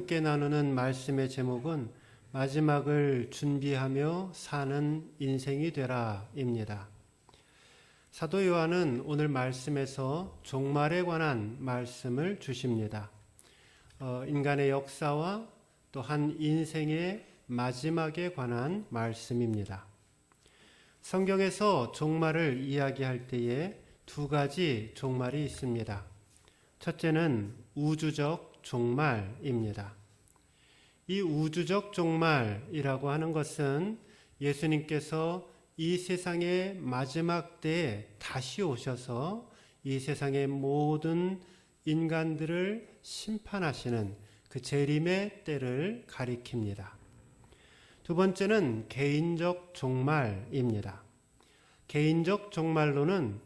함께 나누는 말씀의 제목은 마지막을 준비하며 사는 인생이 되라입니다. 사도 요한은 오늘 말씀에서 종말에 관한 말씀을 주십니다. 인간의 역사와 또한 인생의 마지막에 관한 말씀입니다. 성경에서 종말을 이야기할 때에 두 가지 종말이 있습니다. 첫째는 우주적 종말입니다. 이 우주적 종말이라고 하는 것은 예수님께서 이 세상의 마지막 때에 다시 오셔서 이 세상의 모든 인간들을 심판하시는 그 재림의 때를 가리킵니다. 두 번째는 개인적 종말입니다. 개인적 종말로는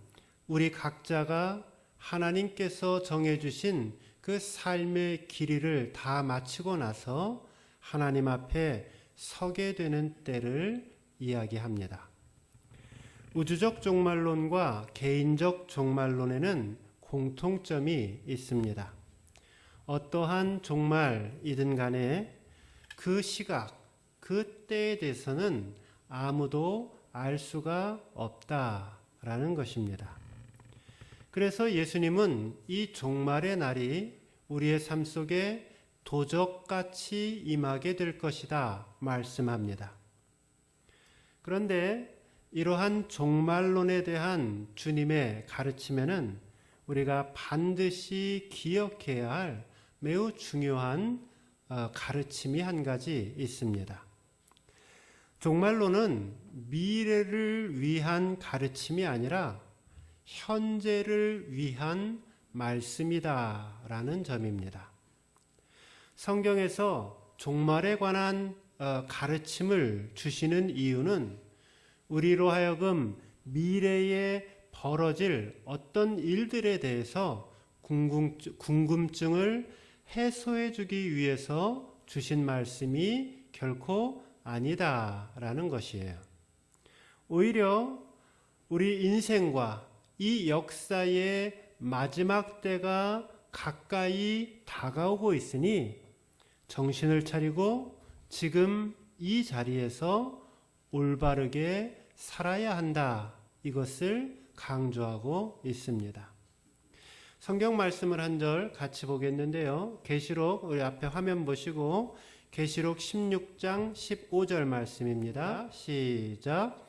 우리 각자가 하나님께서 정해주신 그 삶의 길이를 다 마치고 나서 하나님 앞에 서게 되는 때를 이야기합니다. 우주적 종말론과 개인적 종말론에는 공통점이 있습니다. 어떠한 종말이든 간에 그 시각, 그 때에 대해서는 아무도 알 수가 없다라는 것입니다. 그래서 예수님은 이 종말의 날이 우리의 삶 속에 도적같이 임하게 될 것이다 말씀합니다. 그런데 이러한 종말론에 대한 주님의 가르침에는 우리가 반드시 기억해야 할 매우 중요한 가르침이 한 가지 있습니다. 종말론은 미래를 위한 가르침이 아니라 현재를 위한 말씀이다라는 점입니다. 성경에서 종말에 관한 가르침을 주시는 이유는 우리로 하여금 미래에 벌어질 어떤 일들에 대해서 궁금증을 해소해 주기 위해서 주신 말씀이 결코 아니다라는 것이에요. 오히려 우리 인생과 이 역사의 마지막 때가 가까이 다가오고 있으니 정신을 차리고 지금 이 자리에서 올바르게 살아야 한다. 이것을 강조하고 있습니다. 성경 말씀을 한 절 같이 보겠는데요. 계시록 우리 앞에 화면 보시고 계시록 16장 15절 말씀입니다. 시작.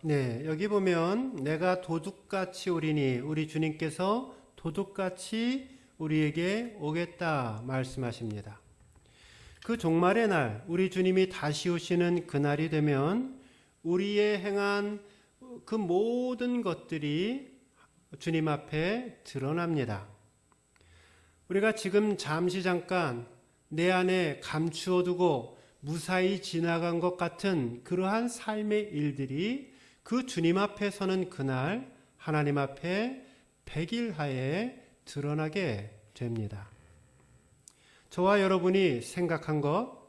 네, 여기 보면 내가 도둑같이 오리니 우리 주님께서 도둑같이 우리에게 오겠다 말씀하십니다. 그 종말의 날 우리 주님이 다시 오시는 그날이 되면 우리의 행한 그 모든 것들이 주님 앞에 드러납니다. 우리가 지금 잠시 잠깐 내 안에 감추어 두고 무사히 지나간 것 같은 그러한 삶의 일들이 그 주님 앞에 서는 그날 하나님 앞에 백일하에 드러나게 됩니다. 저와 여러분이 생각한 것,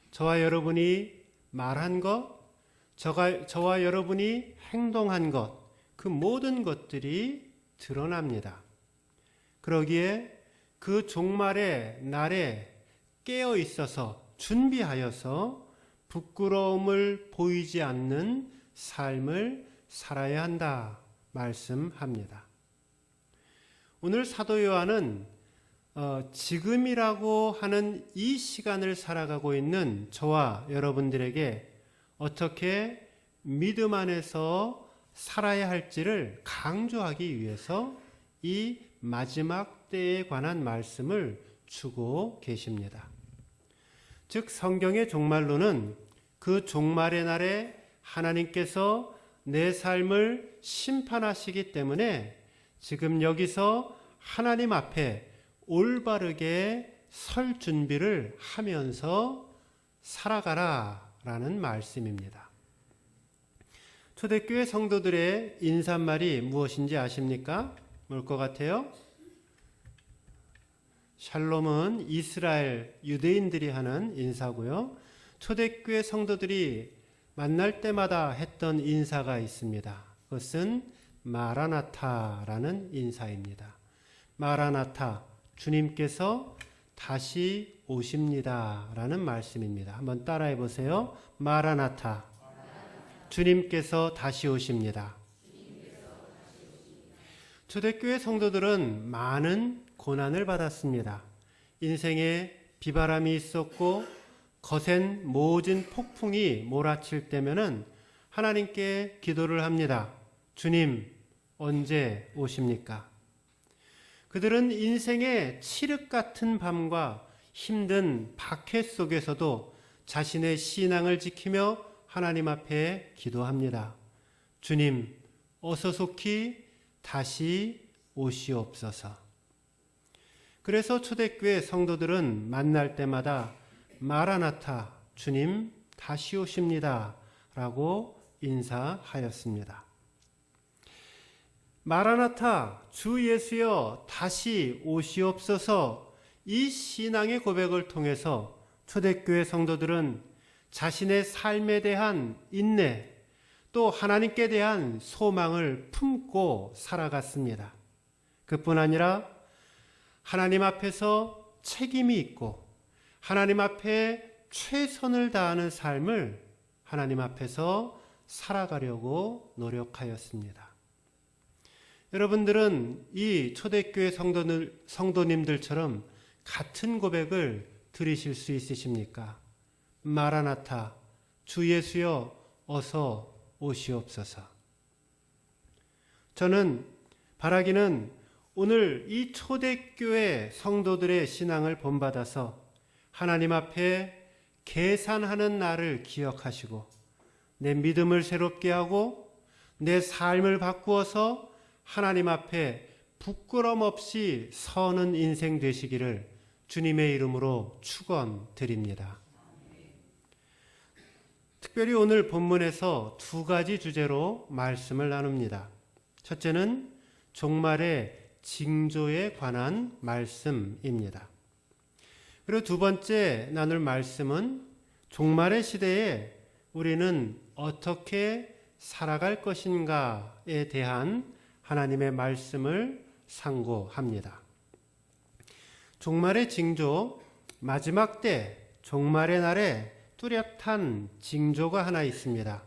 저와 여러분이 말한 것, 저와 여러분이 행동한 것, 그 모든 것들이 드러납니다. 그러기에 그 종말의 날에 깨어 있어서 준비하여서 부끄러움을 보이지 않는 삶을 살아야 한다 말씀합니다. 오늘 사도 요한은 지금이라고 하는 이 시간을 살아가고 있는 저와 여러분들에게 어떻게 믿음 안에서 살아야 할지를 강조하기 위해서 이 마지막 때에 관한 말씀을 주고 계십니다. 즉 성경의 종말론은 그 종말의 날에 하나님께서 내 삶을 심판하시기 때문에 지금 여기서 하나님 앞에 올바르게 설 준비를 하면서 살아가라라는 말씀입니다. 초대교회 성도들의 인사말이 무엇인지 아십니까? 뭘 것 같아요? 샬롬은 이스라엘 유대인들이 하는 인사고요. 초대교회 성도들이 만날 때마다 했던 인사가 있습니다. 그것은 마라나타라는 인사입니다. 마라나타, 주님께서 다시 오십니다 라는 말씀입니다. 한번 따라해 보세요. 마라나타, 주님께서 다시 오십니다. 초대교회 성도들은 많은 고난을 받았습니다. 인생에 비바람이 있었고 거센 모진 폭풍이 몰아칠 때면은 하나님께 기도를 합니다. 주님, 언제 오십니까? 그들은 인생의 칠흑 같은 밤과 힘든 박해 속에서도 자신의 신앙을 지키며 하나님 앞에 기도합니다. 주님, 어서 속히 다시 오시옵소서. 그래서 초대교회 성도들은 만날 때마다 마라나타, 주님 다시 오십니다 라고 인사하였습니다. 마라나타, 주 예수여 다시 오시옵소서. 이 신앙의 고백을 통해서 초대교회 성도들은 자신의 삶에 대한 인내, 또 하나님께 대한 소망을 품고 살아갔습니다. 그뿐 아니라 하나님 앞에서 책임이 있고 하나님 앞에 최선을 다하는 삶을 하나님 앞에서 살아가려고 노력하였습니다. 여러분들은 이 초대교회 성도님들처럼 같은 고백을 들으실 수 있으십니까? 마라나타, 주 예수여 어서 오시옵소서. 저는 바라기는 오늘 이 초대교회 성도들의 신앙을 본받아서 하나님 앞에 계산하는 날을 기억하시고 내 믿음을 새롭게 하고 내 삶을 바꾸어서 하나님 앞에 부끄럼 없이 서는 인생 되시기를 주님의 이름으로 축원드립니다. 특별히 오늘 본문에서 두 가지 주제로 말씀을 나눕니다. 첫째는 종말의 징조에 관한 말씀입니다. 그리고 두 번째 나눌 말씀은 종말의 시대에 우리는 어떻게 살아갈 것인가에 대한 하나님의 말씀을 상고합니다. 종말의 징조, 마지막 때 종말의 날에 뚜렷한 징조가 하나 있습니다.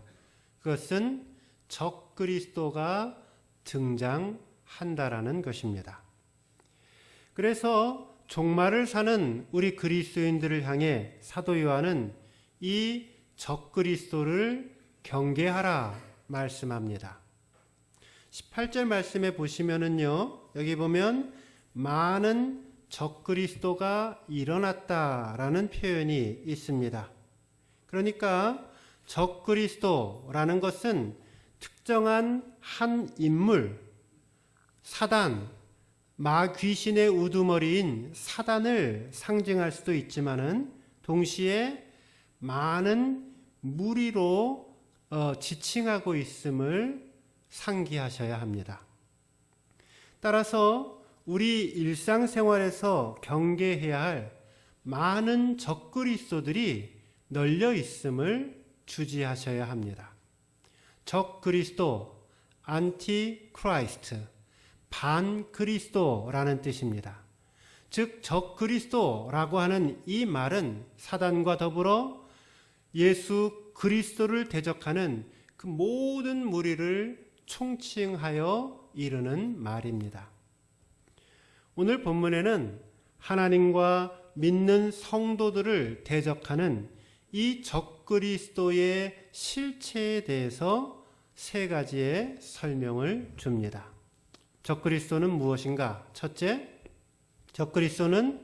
그것은 적그리스도가 등장한다라는 것입니다. 그래서 종말을 사는 우리 그리스도인들을 향해 사도 요한은 이 적그리스도를 경계하라 말씀합니다. 18절 말씀에 보시면은요, 여기 보면 많은 적그리스도가 일어났다라는 표현이 있습니다. 그러니까 적그리스도라는 것은 특정한 한 인물, 사단, 마귀신의 우두머리인 사단을 상징할 수도 있지만은 동시에 많은 무리로 지칭하고 있음을 상기하셔야 합니다. 따라서 우리 일상생활에서 경계해야 할 많은 적그리스도들이 널려 있음을 주지하셔야 합니다. 적그리스도, 안티크라이스트, 반그리스도라는 뜻입니다. 즉 적그리스도라고 하는 이 말은 사단과 더불어 예수 그리스도를 대적하는 그 모든 무리를 총칭하여 이르는 말입니다. 오늘 본문에는 하나님과 믿는 성도들을 대적하는 이 적그리스도의 실체에 대해서 세 가지의 설명을 줍니다. 적그리스도는 무엇인가? 첫째, 적그리스도는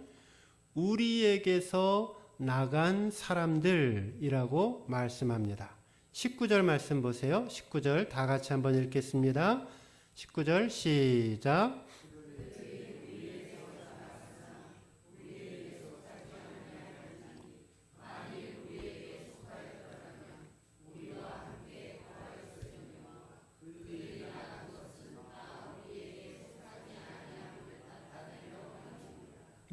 우리에게서 나간 사람들이라고 말씀합니다. 19절 말씀 보세요. 19절 다 같이 한번 읽겠습니다. 19절 시작.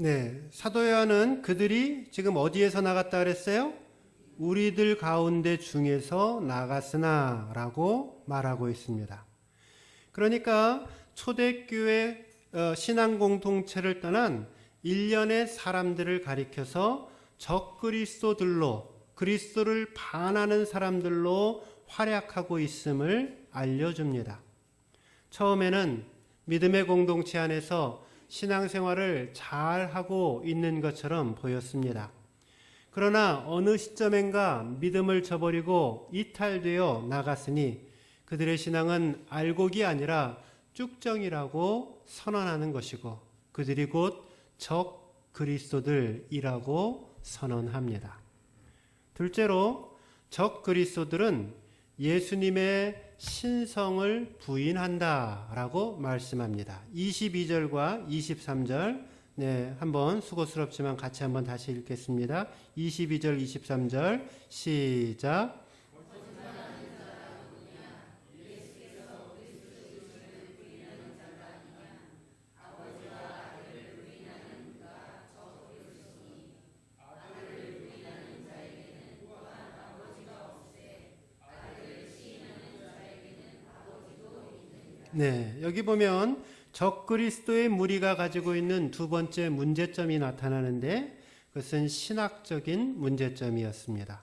네, 사도 요한은 그들이 지금 어디에서 나갔다 그랬어요? 우리들 가운데 중에서 나갔으나 라고 말하고 있습니다. 그러니까 초대교회 신앙 공동체를 떠난 일련의 사람들을 가리켜서 적그리스도들로, 그리스도를 반하는 사람들로 활약하고 있음을 알려줍니다. 처음에는 믿음의 공동체 안에서 신앙생활을 잘하고 있는 것처럼 보였습니다. 그러나 어느 시점엔가 믿음을 저버리고 이탈되어 나갔으니 그들의 신앙은 알곡이 아니라 쭉정이라고 선언하는 것이고 그들이 곧 적그리스도들이라고 선언합니다. 둘째로 적그리스도들은 예수님의 신성을 부인한다라고 말씀합니다. 22절과 23절 한번 수고스럽지만 같이 한번 다시 읽겠습니다. 22절 23절 시작. 네, 여기 보면 적그리스도의 무리가 가지고 있는 두 번째 문제점이 나타나는데 그것은 신학적인 문제점이었습니다.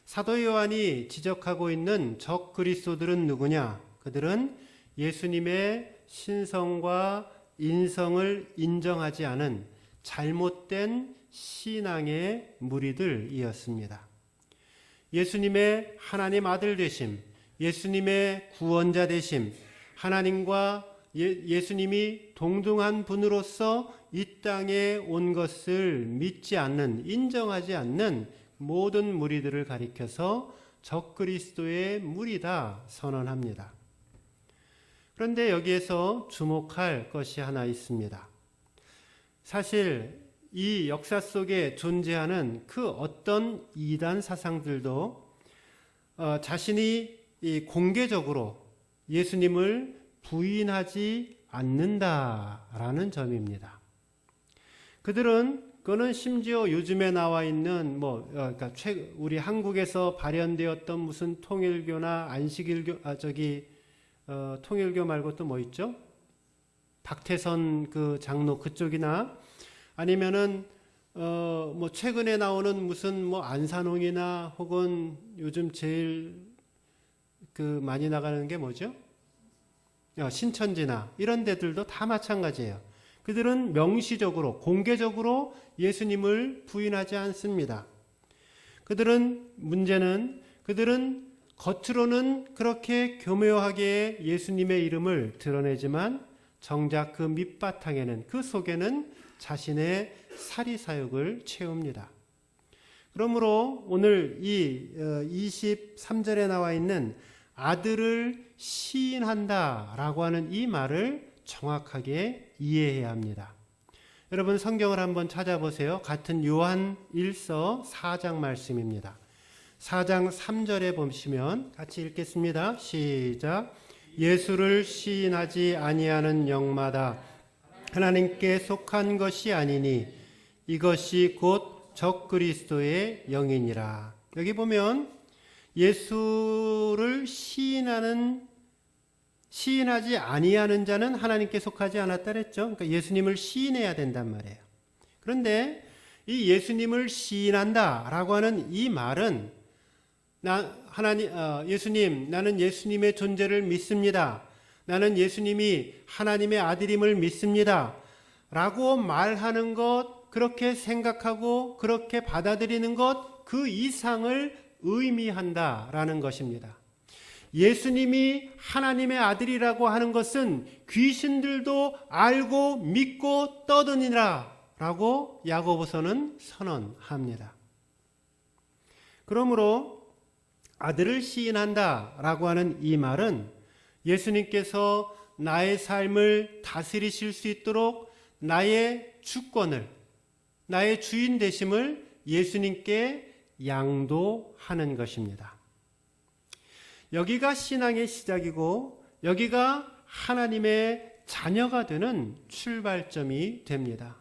사도 요한이 지적하고 있는 적그리스도들은 누구냐? 그들은 예수님의 신성과 인성을 인정하지 않은 잘못된 신앙의 무리들이었습니다. 예수님의 하나님 아들 되심, 예수님의 구원자 되심, 하나님과 예수님이 동등한 분으로서 이 땅에 온 것을 믿지 않는, 인정하지 않는 모든 무리들을 가리켜서 적그리스도의 무리다 선언합니다. 그런데 여기에서 주목할 것이 하나 있습니다. 사실 이 역사 속에 존재하는 그 어떤 이단 사상들도 자신이 공개적으로 예수님을 부인하지 않는다라는 점입니다. 그거는 심지어 요즘에 나와 있는 그러니까 우리 한국에서 발현되었던 무슨 통일교나 안식일교, 통일교 말고 또 뭐 있죠? 박태선 그 장로 그쪽이나 아니면은 최근에 나오는 무슨 안산홍이나 혹은 요즘 제일 많이 나가는 게 뭐죠? 신천지나 이런 데들도 다 마찬가지예요. 그들은 명시적으로 공개적으로 예수님을 부인하지 않습니다. 문제는 그들은 겉으로는 그렇게 교묘하게 예수님의 이름을 드러내지만 정작 그 밑바탕에는, 그 속에는 자신의 사리사욕을 채웁니다. 그러므로 오늘 이 23절에 나와 있는 아들을 시인한다라고 하는 이 말을 정확하게 이해해야 합니다. 여러분 성경을 한번 찾아보세요. 같은 요한 1서 4장 말씀입니다. 4장 3절에 보시면 같이 읽겠습니다. 시작. 예수를 시인하지 아니하는 영마다 하나님께 속한 것이 아니니 이것이 곧 적그리스도의 영이니라. 여기 보면 예수를 시인하지 아니하는 자는 하나님께 속하지 않았다 그랬죠. 그러니까 예수님을 시인해야 된단 말이에요. 그런데 이 예수님을 시인한다라고 하는 이 말은 예수님, 나는 예수님의 존재를 믿습니다. 나는 예수님이 하나님의 아들임을 믿습니다. 라고 말하는 것, 그렇게 생각하고 그렇게 받아들이는 것, 그 이상을 의미한다라는 것입니다. 예수님이 하나님의 아들이라고 하는 것은 귀신들도 알고 믿고 떠드니라 라고 야고보서는 선언합니다. 그러므로 아들을 시인한다 라고 하는 이 말은 예수님께서 나의 삶을 다스리실 수 있도록 나의 주권을, 나의 주인 되심을 예수님께 양도하는 것입니다. 여기가 신앙의 시작이고 여기가 하나님의 자녀가 되는 출발점이 됩니다.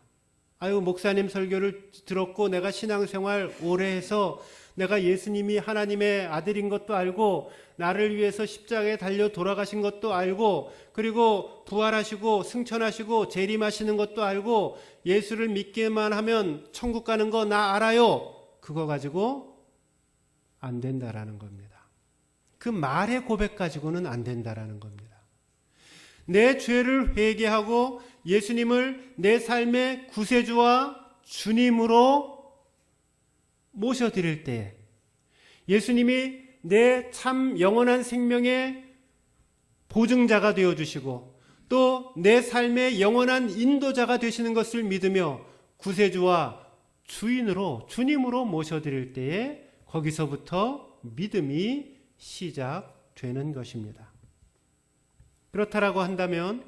목사님 설교를 들었고 내가 신앙생활 오래 해서 내가 예수님이 하나님의 아들인 것도 알고 나를 위해서 십자가에 달려 돌아가신 것도 알고 그리고 부활하시고 승천하시고 재림하시는 것도 알고 예수를 믿기만 하면 천국 가는 거 나 알아요. 그거 가지고 안 된다라는 겁니다. 그 말의 고백 가지고는 안 된다라는 겁니다. 내 죄를 회개하고 예수님을 내 삶의 구세주와 주님으로 모셔드릴 때 예수님이 내 참 영원한 생명의 보증자가 되어주시고 또 내 삶의 영원한 인도자가 되시는 것을 믿으며 구세주와 주인으로 주님으로 모셔드릴 때에 거기서부터 믿음이 시작되는 것입니다. 그렇다라고 한다면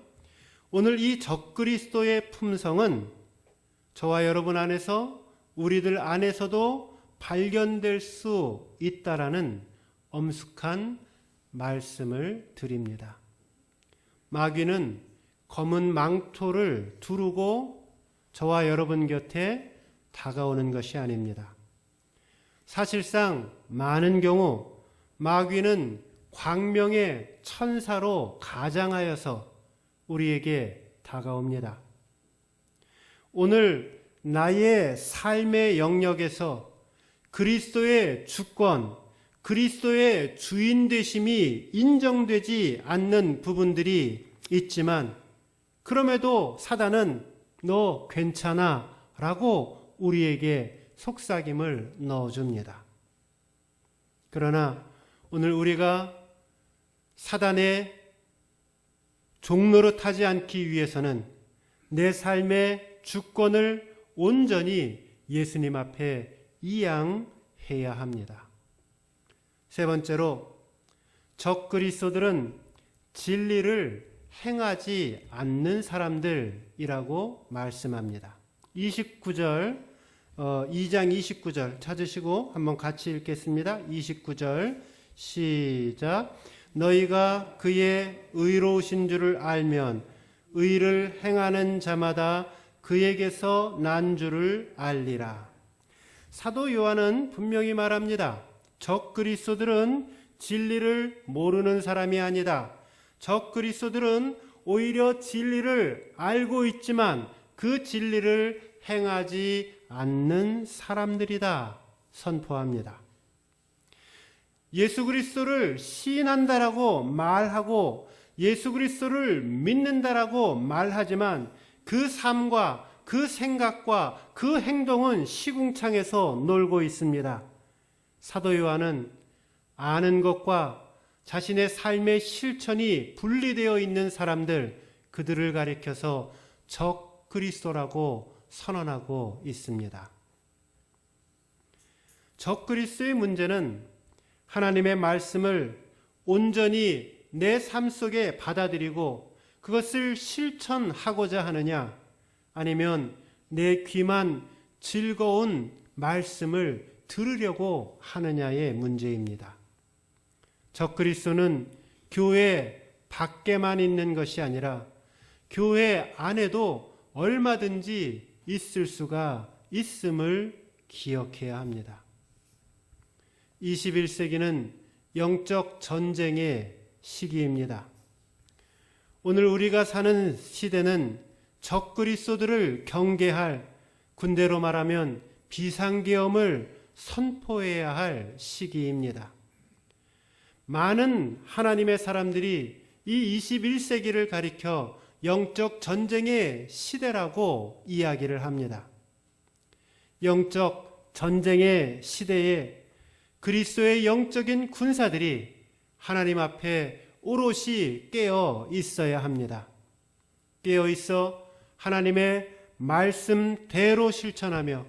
오늘 이 적그리스도의 품성은 저와 여러분 안에서 우리들 안에서도 발견될 수 있다라는 엄숙한 말씀을 드립니다. 마귀는 검은 망토를 두르고 저와 여러분 곁에 다가오는 것이 아닙니다. 사실상 많은 경우 마귀는 광명의 천사로 가장하여서 우리에게 다가옵니다. 오늘 나의 삶의 영역에서 그리스도의 주권, 그리스도의 주인 되심이 인정되지 않는 부분들이 있지만 그럼에도 사단은 너 괜찮아 라고 우리에게 속삭임을 넣어줍니다. 그러나 오늘 우리가 사단의 종노릇하지 않기 위해서는 내 삶의 주권을 온전히 예수님 앞에 이양해야 합니다. 세 번째로 적그리스도들은 진리를 행하지 않는 사람들이라고 말씀합니다. 2장 29절 찾으시고 한번 같이 읽겠습니다. 29절 시작. 너희가 그의 의로우신 줄을 알면 의를 행하는 자마다 그에게서 난 줄을 알리라. 사도 요한은 분명히 말합니다. 적그리스도들은 진리를 모르는 사람이 아니다. 적그리스도들은 오히려 진리를 알고 있지만 그 진리를 행하지 않는 사람들이다 선포합니다. 예수 그리스도를 시인한다라고 말하고 예수 그리스도를 믿는다라고 말하지만 그 삶과 그 생각과 그 행동은 시궁창에서 놀고 있습니다. 사도 요한은 아는 것과 자신의 삶의 실천이 분리되어 있는 사람들, 그들을 가리켜서 적그리스도라고 선언하고 있습니다. 적그리스도의 문제는 하나님의 말씀을 온전히 내 삶 속에 받아들이고 그것을 실천하고자 하느냐, 아니면 내 귀만 즐거운 말씀을 들으려고 하느냐의 문제입니다. 적그리스도는 교회 밖에만 있는 것이 아니라 교회 안에도 얼마든지 있을 수가 있음을 기억해야 합니다. 21세기는 영적 전쟁의 시기입니다. 오늘 우리가 사는 시대는 적그리스도들을 경계할, 군대로 말하면 비상계엄을 선포해야 할 시기입니다. 많은 하나님의 사람들이 이 21세기를 가리켜 영적 전쟁의 시대라고 이야기를 합니다. 영적 전쟁의 시대에 그리스도의 영적인 군사들이 하나님 앞에 오롯이 깨어 있어야 합니다. 깨어 있어 하나님의 말씀대로 실천하며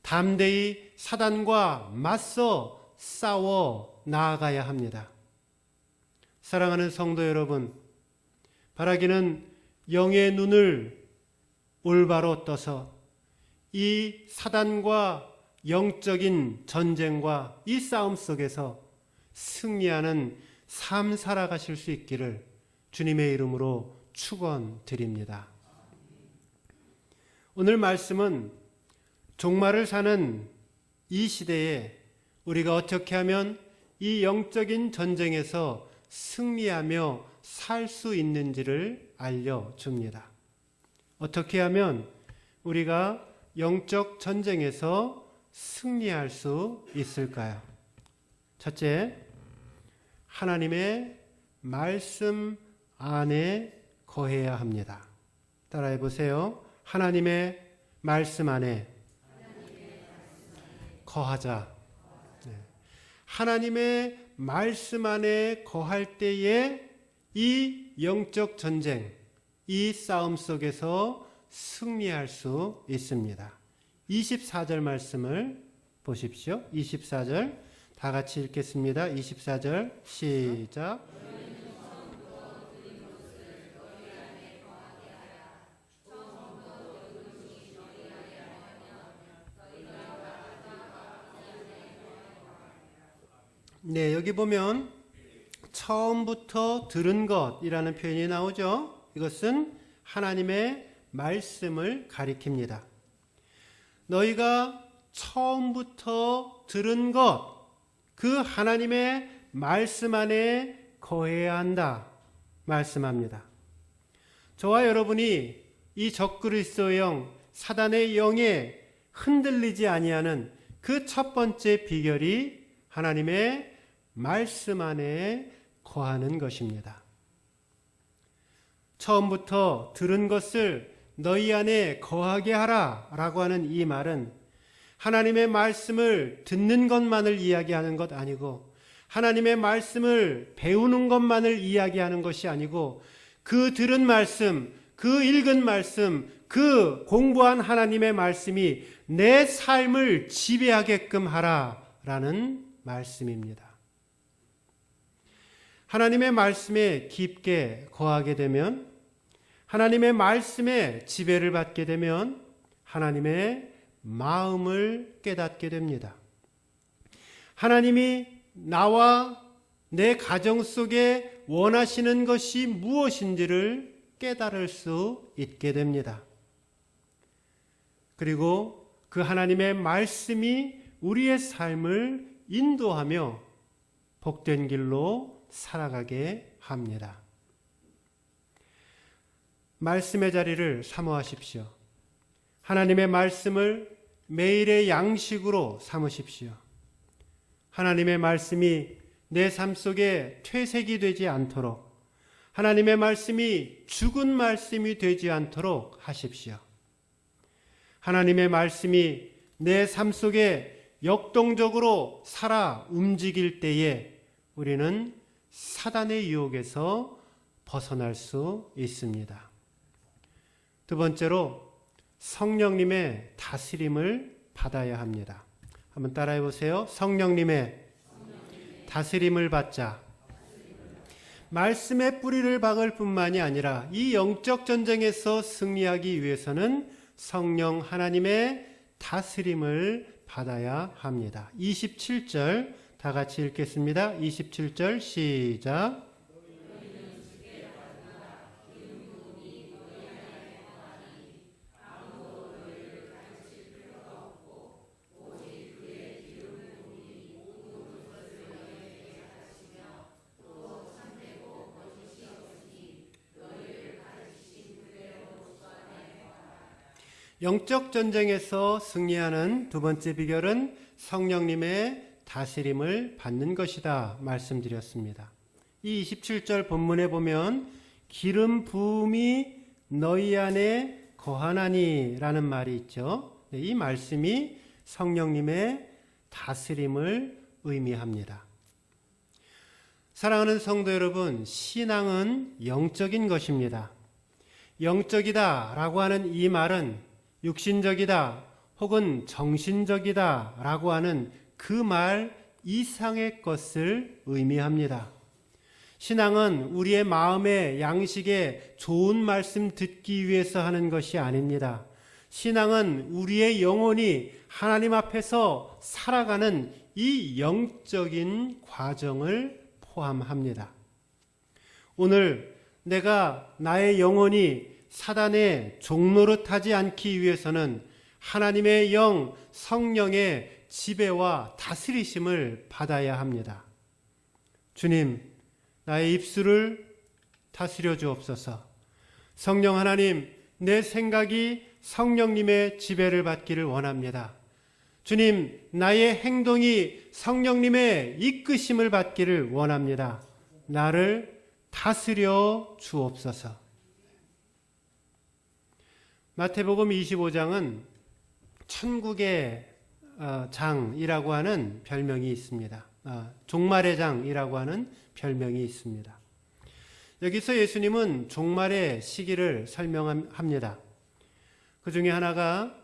담대히 사단과 맞서 싸워 나아가야 합니다. 사랑하는 성도 여러분, 바라기는 영의 눈을 올바로 떠서 이 사단과 영적인 전쟁과 이 싸움 속에서 승리하는 삶 살아가실 수 있기를 주님의 이름으로 축원드립니다. 오늘 말씀은 종말을 사는 이 시대에 우리가 어떻게 하면 이 영적인 전쟁에서 승리하며 살 수 있는지를 알려줍니다. 어떻게 하면 우리가 영적 전쟁에서 승리할 수 있을까요? 첫째, 하나님의 말씀 안에 거해야 합니다. 따라해 보세요. 하나님의 말씀 안에 거하자. 하나님의 말씀 안에 거할 때에 이 영적 전쟁, 이 싸움 속에서 승리할 수 있습니다. 24절 말씀을 보십시오. 24절 다 같이 읽겠습니다. 24절 시작. 네, 여기 보면 처음부터 들은 것이라는 표현이 나오죠. 이것은 하나님의 말씀을 가리킵니다. 너희가 처음부터 들은 것, 그 하나님의 말씀 안에 거해야 한다 말씀합니다. 저와 여러분이 이 적그리스도의 사단의 영에 흔들리지 아니하는 그 첫 번째 비결이 하나님의 말씀 안에 거하는 것입니다. 처음부터 들은 것을 너희 안에 거하게 하라 라고 하는 이 말은 하나님의 말씀을 듣는 것만을 이야기하는 것 아니고 하나님의 말씀을 배우는 것만을 이야기하는 것이 아니고 그 들은 말씀, 그 읽은 말씀, 그 공부한 하나님의 말씀이 내 삶을 지배하게끔 하라라는 말씀입니다. 하나님의 말씀에 깊게 거하게 되면 하나님의 말씀에 지배를 받게 되면 하나님의 마음을 깨닫게 됩니다. 하나님이 나와 내 가정 속에 원하시는 것이 무엇인지를 깨달을 수 있게 됩니다. 그리고 그 하나님의 말씀이 우리의 삶을 인도하며 복된 길로 살아가게 합니다. 말씀의 자리를 사모하십시오. 하나님의 말씀을 매일의 양식으로 삼으십시오. 하나님의 말씀이 내 삶 속에 퇴색이 되지 않도록, 하나님의 말씀이 죽은 말씀이 되지 않도록 하십시오. 하나님의 말씀이 내 삶 속에 역동적으로 살아 움직일 때에 우리는 사단의 유혹에서 벗어날 수 있습니다. 두 번째로 성령님의 다스림을 받아야 합니다. 한번 따라해 보세요. 성령님의 다스림을 받자. 말씀의 뿌리를 박을 뿐만이 아니라 이 영적 전쟁에서 승리하기 위해서는 성령 하나님의 다스림을 받아야 합니다. 27절 다 같이 읽겠습니다. 27절 시작. 영적 전쟁에서 승리하는 두 번째 비결은 성령님의 다스림을 받는 것이다 말씀드렸습니다. 이 27절 본문에 보면 기름 부음이 너희 안에 거하나니 라는 말이 있죠. 이 말씀이 성령님의 다스림을 의미합니다. 사랑하는 성도 여러분, 신앙은 영적인 것입니다. 영적이다 라고 하는 이 말은 육신적이다 혹은 정신적이다 라고 하는 그 말 이상의 것을 의미합니다. 신앙은 우리의 마음의 양식에 좋은 말씀 듣기 위해서 하는 것이 아닙니다. 신앙은 우리의 영혼이 하나님 앞에서 살아가는 이 영적인 과정을 포함합니다. 오늘 내가 나의 영혼이 사단의 종노릇하지 않기 위해서는 하나님의 영, 성령의 지배와 다스리심을 받아야 합니다. 주님, 나의 입술을 다스려 주옵소서. 성령 하나님, 내 생각이 성령님의 지배를 받기를 원합니다. 주님, 나의 행동이 성령님의 이끄심을 받기를 원합니다. 나를 다스려 주옵소서. 마태복음 25장은 천국의 장이라고 하는 별명이 있습니다. 종말의 장이라고 하는 별명이 있습니다. 여기서 예수님은 종말의 시기를 설명합니다. 그 중에 하나가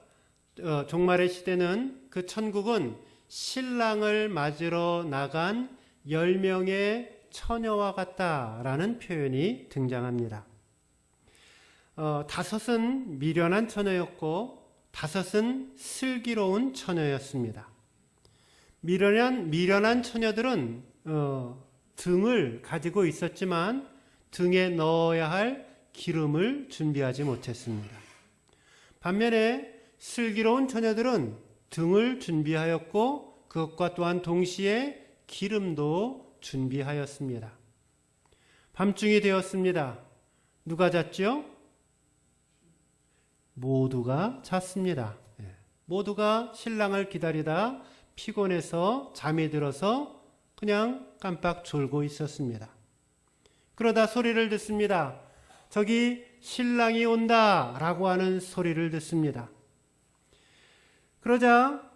종말의 시대는, 그 천국은 신랑을 맞으러 나간 10명의 처녀와 같다라는 표현이 등장합니다. 5은 미련한 처녀였고 5은 슬기로운 처녀였습니다. 미련한 처녀들은 등을 가지고 있었지만 등에 넣어야 할 기름을 준비하지 못했습니다. 반면에 슬기로운 처녀들은 등을 준비하였고 그것과 또한 동시에 기름도 준비하였습니다. 밤중이 되었습니다. 누가 잤죠? 모두가 잤습니다. 모두가 신랑을 기다리다 피곤해서 잠이 들어서 그냥 깜빡 졸고 있었습니다. 그러다 소리를 듣습니다. 저기 신랑이 온다 라고 하는 소리를 듣습니다. 그러자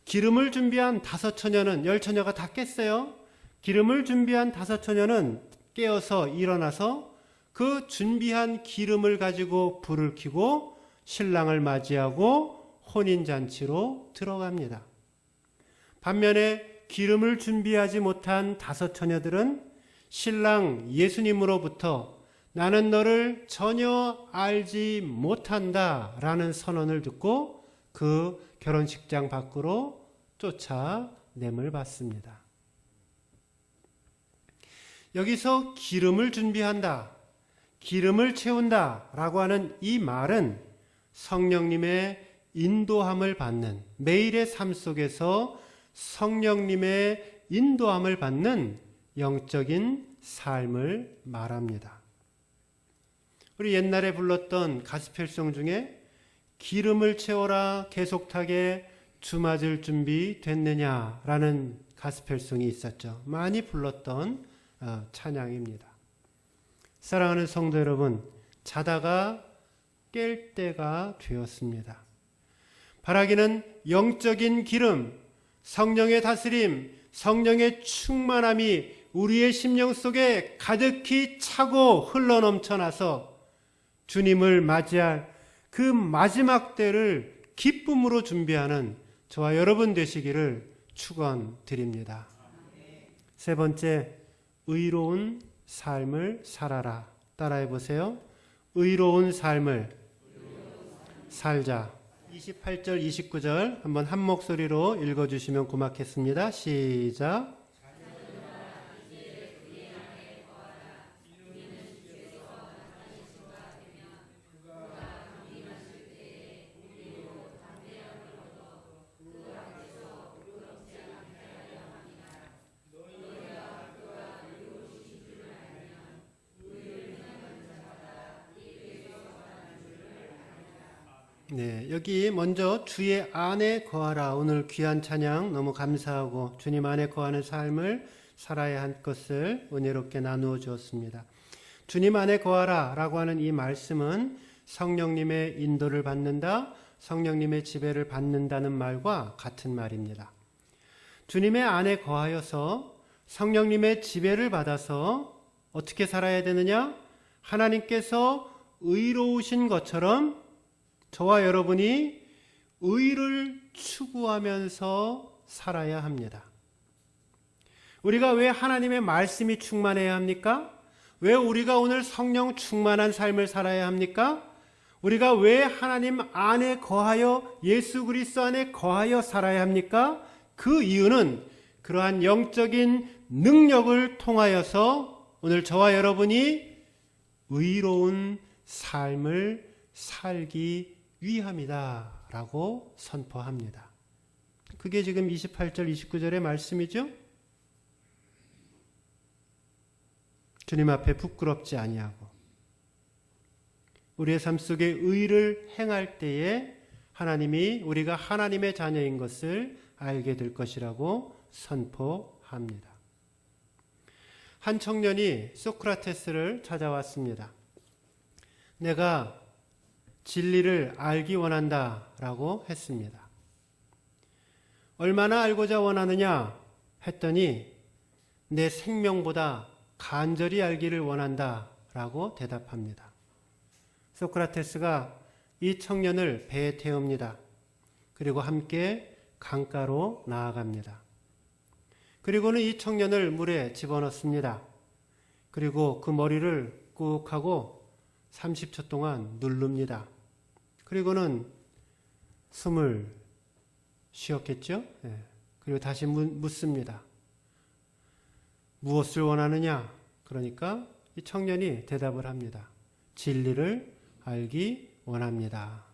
기름을 준비한 5처녀는, 10처녀가 다 깼어요. 기름을 준비한 5처녀는 깨어서 일어나서 그 준비한 기름을 가지고 불을 켜고 신랑을 맞이하고 혼인잔치로 들어갑니다. 반면에 기름을 준비하지 못한 5처녀들은 신랑 예수님으로부터 나는 너를 전혀 알지 못한다 라는 선언을 듣고 그 결혼식장 밖으로 쫓아냄을 받습니다. 여기서 기름을 준비한다, 기름을 채운다 라고 하는 이 말은 성령님의 인도함을 받는, 매일의 삶 속에서 성령님의 인도함을 받는 영적인 삶을 말합니다. 우리 옛날에 불렀던 가스펠송 중에 기름을 채워라 계속하게 주 맞을 준비 됐느냐라는 가스펠송이 있었죠. 많이 불렀던 찬양입니다. 사랑하는 성도 여러분, 자다가 깰 때가 되었습니다. 바라기는 영적인 기름, 성령의 다스림, 성령의 충만함이 우리의 심령 속에 가득히 차고 흘러넘쳐나서 주님을 맞이할 그 마지막 때를 기쁨으로 준비하는 저와 여러분 되시기를 축원드립니다. 세 번째, 의로운 삶을 살아라. 따라해 보세요. 의로운 삶을 살자. 28절, 29절 한번 한 목소리로 읽어주시면 고맙겠습니다. 시작. 네, 여기 먼저 주의 안에 거하라. 오늘 귀한 찬양 너무 감사하고 주님 안에 거하는 삶을 살아야 할 것을 은혜롭게 나누어 주었습니다. 주님 안에 거하라 라고 하는 이 말씀은 성령님의 인도를 받는다, 성령님의 지배를 받는다는 말과 같은 말입니다. 주님의 안에 거하여서 성령님의 지배를 받아서 어떻게 살아야 되느냐? 하나님께서 의로우신 것처럼 저와 여러분이 의를 추구하면서 살아야 합니다. 우리가 왜 하나님의 말씀이 충만해야 합니까? 왜 우리가 오늘 성령 충만한 삶을 살아야 합니까? 우리가 왜 하나님 안에 거하여 예수 그리스도 안에 거하여 살아야 합니까? 그 이유는 그러한 영적인 능력을 통하여서 오늘 저와 여러분이 의로운 삶을 살기 위함이다 라고 선포합니다. 그 그게 지금 28절, 29절의 말씀이죠. 주님 앞에 부끄럽지 아니하고 우리의 삶 속에 의를 행할 때에 하나님이 우리가 하나님의 자녀인 것을 알게 될 것이라고 선포합니다. 한 청년이 소크라테스를 찾아왔습니다. 내가 진리를 알기 원한다 라고 했습니다. 얼마나 알고자 원하느냐 했더니 내 생명보다 간절히 알기를 원한다 라고 대답합니다. 소크라테스가 이 청년을 배에 태웁니다. 그리고 함께 강가로 나아갑니다. 그리고는 이 청년을 물에 집어넣습니다. 그리고 그 머리를 꾹 하고 30초 동안 누릅니다. 그리고는 숨을 쉬었겠죠? 그리고 다시 묻습니다. 무엇을 원하느냐? 그러니까 이 청년이 대답을 합니다. 진리를 알기 원합니다.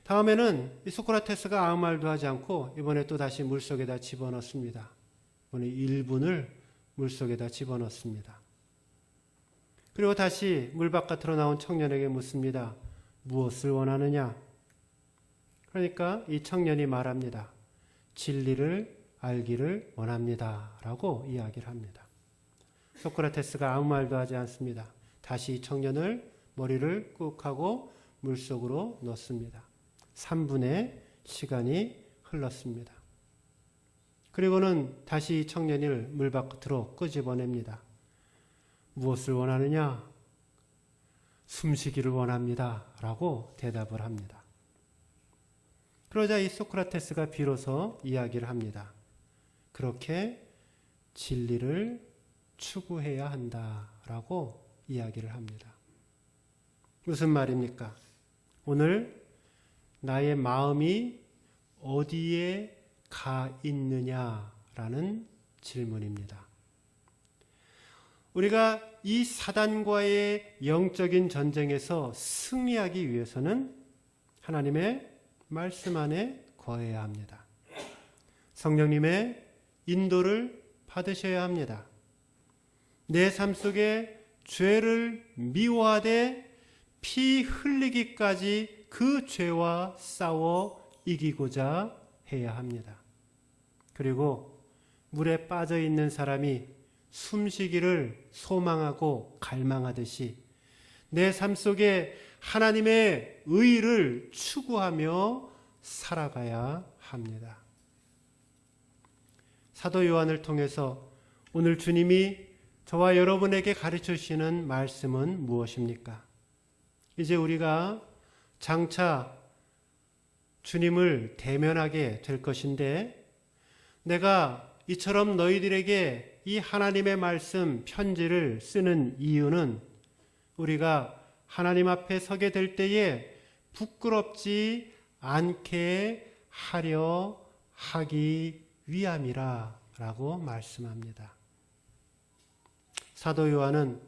다음에는 이 소크라테스가 아무 말도 하지 않고 이번에 또 다시 물속에다 집어넣습니다. 이번에 1분을 물속에다 집어넣습니다. 그리고 다시 물 바깥으로 나온 청년에게 묻습니다. 무엇을 원하느냐? 그러니까 이 청년이 말합니다. 진리를 알기를 원합니다. 라고 이야기를 합니다. 소크라테스가 아무 말도 하지 않습니다. 다시 이 청년을 머리를 꾹 하고 물속으로 넣습니다. 3분의 시간이 흘렀습니다. 그리고는 다시 이 청년을 물 바깥으로 끄집어냅니다. 무엇을 원하느냐? 숨쉬기를 원합니다. 라고 대답을 합니다. 그러자 이 소크라테스가 비로소 이야기를 합니다. 그렇게 진리를 추구해야 한다. 라고 이야기를 합니다. 무슨 말입니까? 오늘 나의 마음이 어디에 가 있느냐라는 질문입니다. 우리가 이 사단과의 영적인 전쟁에서 승리하기 위해서는 하나님의 말씀 안에 거해야 합니다. 성령님의 인도를 받으셔야 합니다. 내 삶 속에 죄를 미워하되 피 흘리기까지 그 죄와 싸워 이기고자 해야 합니다. 그리고 물에 빠져 있는 사람이 숨쉬기를 소망하고 갈망하듯이 내 삶 속에 하나님의 의를 추구하며 살아가야 합니다. 사도 요한을 통해서 오늘 주님이 저와 여러분에게 가르쳐 주시는 말씀은 무엇입니까? 이제 우리가 장차 주님을 대면하게 될 것인데 내가 이처럼 너희들에게 이 하나님의 말씀 편지를 쓰는 이유는 우리가 하나님 앞에 서게 될 때에 부끄럽지 않게 하려 하기 위함이라 라고 말씀합니다. 사도 요한은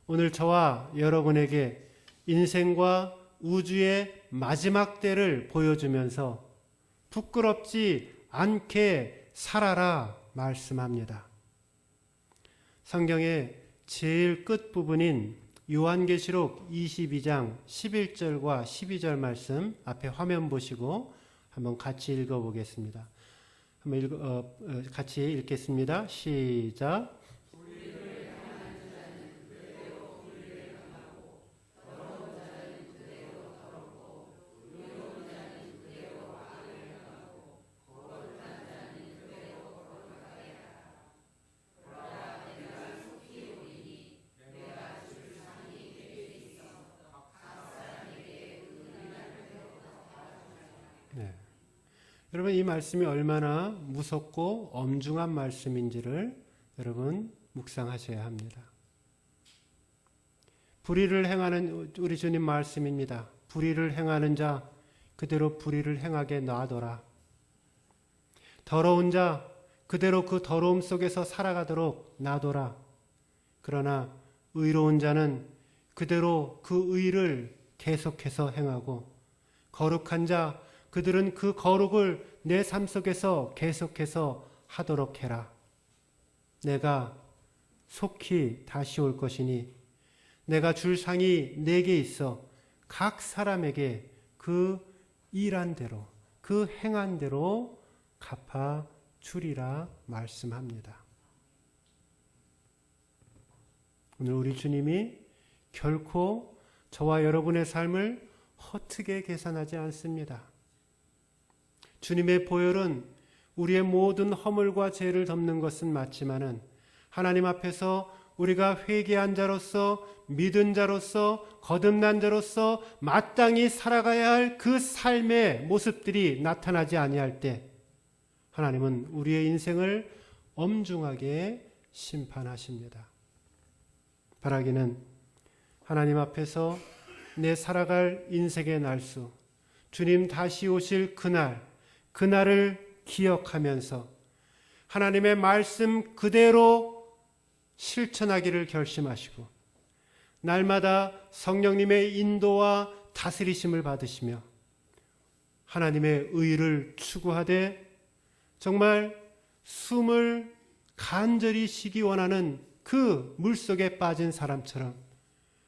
오늘 저와 여러분에게 인생과 우주의 마지막 때를 보여주면서 부끄럽지 않게 살아라 말씀합니다. 성경의 제일 끝부분인 요한계시록 22장 11절과 12절 말씀 앞에 화면 보시고 한번 같이 읽어보겠습니다. 한번 같이 읽겠습니다. 시작. 여러분 이 말씀이 얼마나 무섭고 엄중한 말씀인지를 여러분 묵상하셔야 합니다. 불의를 행하는 우리 주님 말씀입니다. 불의를 행하는 자 그대로 불의를 행하게 놔둬라. 더러운 자 그대로 그 더러움 속에서 살아가도록 놔둬라. 그러나 의로운 자는 그대로 그 의를 계속해서 행하고 거룩한 자 그들은 그 거룩을 내 삶 속에서 계속해서 하도록 해라. 내가 속히 다시 올 것이니 내가 줄 상이 내게 있어 각 사람에게 그 일한 대로 그 행한 대로 갚아 주리라 말씀합니다. 오늘 우리 주님이 결코 저와 여러분의 삶을 허투게 계산하지 않습니다. 주님의 보혈은 우리의 모든 허물과 죄를 덮는 것은 맞지만은 하나님 앞에서 우리가 회개한 자로서 믿은 자로서 거듭난 자로서 마땅히 살아가야 할 그 삶의 모습들이 나타나지 아니할 때 하나님은 우리의 인생을 엄중하게 심판하십니다. 바라기는 하나님 앞에서 내 살아갈 인생의 날수, 주님 다시 오실 그날을 기억하면서 하나님의 말씀 그대로 실천하기를 결심하시고 날마다 성령님의 인도와 다스리심을 받으시며 하나님의 의를 추구하되 정말 숨을 간절히 쉬기 원하는 그 물속에 빠진 사람처럼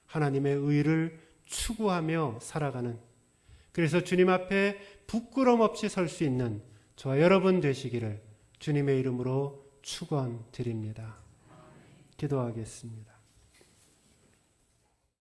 하나님의 의를 추구하며 살아가는, 그래서 주님 앞에 부끄럼 없이 설 수 있는 저와 여러분 되시기를 주님의 이름으로 축원드립니다. 기도하겠습니다.